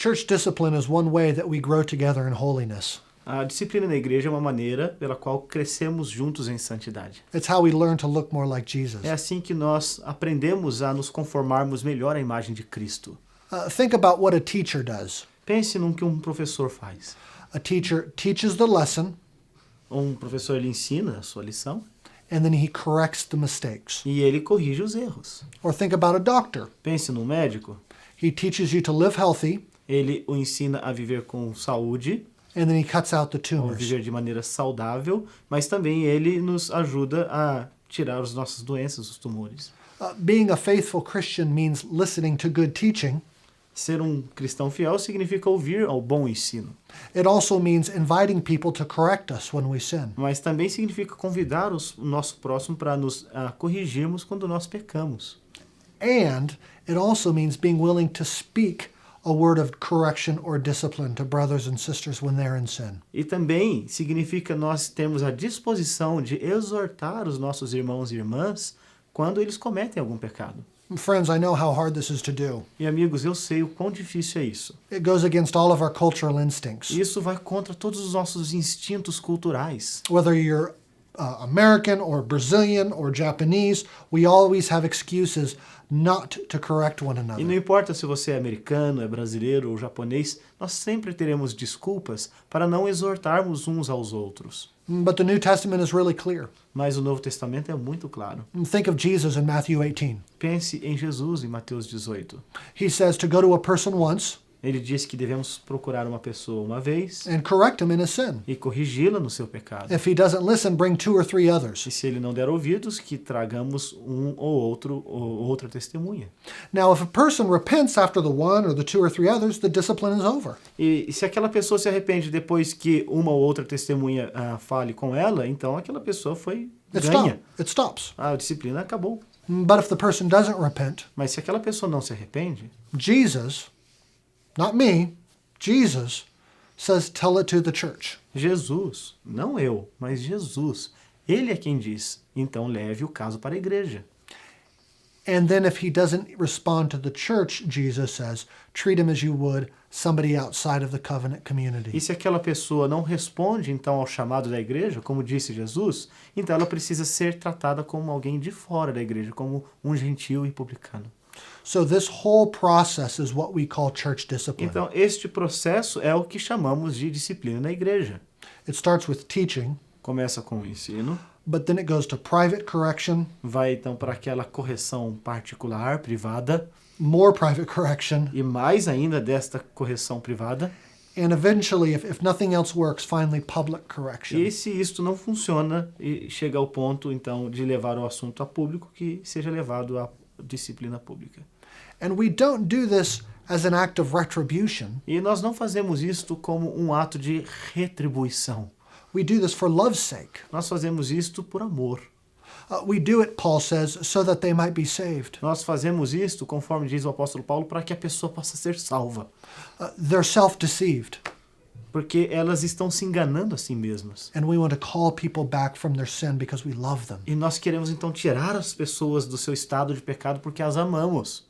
Church discipline is one way that we grow together in holiness. A disciplina na igreja é uma maneira pela qual crescemos juntos em santidade. It's how we learn to look more like Jesus. É assim que nós aprendemos a nos conformarmos melhor à imagem de Cristo. Think about what a teacher does. Pense no que um professor faz. A teacher teaches the lesson, Um professor ele ensina a sua lição and then he corrects the mistakes. e ele corrige os erros. Or think about a doctor. Pense no médico. He teaches you to live healthy, Ele o ensina a viver com saúde, and then he cuts out the ou tumors. viver de maneira saudável, mas também ele nos ajuda a tirar as nossas doenças, os tumores. Being a faithful Christian means listening to good teaching. Ser um cristão fiel significa ouvir ao bom ensino, It also means inviting people to correct us when we sin. mas também significa convidar o nosso próximo para nos corrigirmos quando nós pecamos. And it also means being willing to speak a word of correction or discipline to brothers and sisters when they're in sin. E também significa nós termos a disposição de exortar os nossos irmãos e irmãs quando eles cometem algum pecado. Friends, I know how hard this is to do. E amigos, eu sei o quão difícil é isso. It goes against all of our cultural instincts. Isso vai contra todos os nossos instintos culturais. Whether you're American or Brazilian or Japanese, we always have excuses not to correct one E não another. importa se você é americano, é brasileiro ou japonês, nós sempre teremos desculpas para não exortarmos uns aos outros. But the New Testament is really clear. Mas o Novo Testamento é muito claro. Think of Jesus in Matthew 18. Pense em Jesus em Mateus 18. He says to go to a person once Ele diz que devemos procurar uma pessoa uma vez and correct him in his sin. e corrigi-la no seu pecado. If he doesn't listen, bring 2 or 3 others. E se ele não der ouvidos, que tragamos um ou outra testemunha. Now, if a person repents after the one or the 2 or 3 others, the discipline is over. E se aquela pessoa se arrepende depois que uma ou outra testemunha fale com ela, então aquela pessoa foi ganha. It stops. A disciplina acabou. But if the person doesn't repent, Mas se aquela pessoa não se arrepende, Jesus, not me, Jesus says, tell it to the church. Jesus, não eu, mas Jesus, ele é quem diz, então leve o caso para a igreja. And then if he doesn't respond to the church, Jesus says, treat him as you would somebody outside of the covenant community. E se aquela pessoa não responde então ao chamado da igreja, como disse Jesus, então ela precisa ser tratada como alguém de fora da igreja, como um gentio e publicano. So this whole process is what we call church discipline. Então, este processo é o que chamamos de disciplina na igreja. It starts with teaching, Começa com o ensino, but then it goes to private correction, vai então para aquela correção particular, privada, more private correction, e mais ainda desta correção privada. and eventually, if nothing else works, finally public correction. E se isto não funciona, e chega ao ponto então de levar o assunto a público, que seja levado à disciplina pública. And we don't do this as an act of retribution. E nós não fazemos isto como um ato de retribuição. We do this for love's sake. Nós fazemos isto por amor. We do it, Paul says, so that they might be saved. Nós fazemos isto, conforme diz o apóstolo Paulo, para que a pessoa possa ser salva. They're self-deceived. Porque elas estão se enganando a si mesmas. And we want to call people back from their sin because we love them. E nós queremos então tirar as pessoas do seu estado de pecado porque as amamos.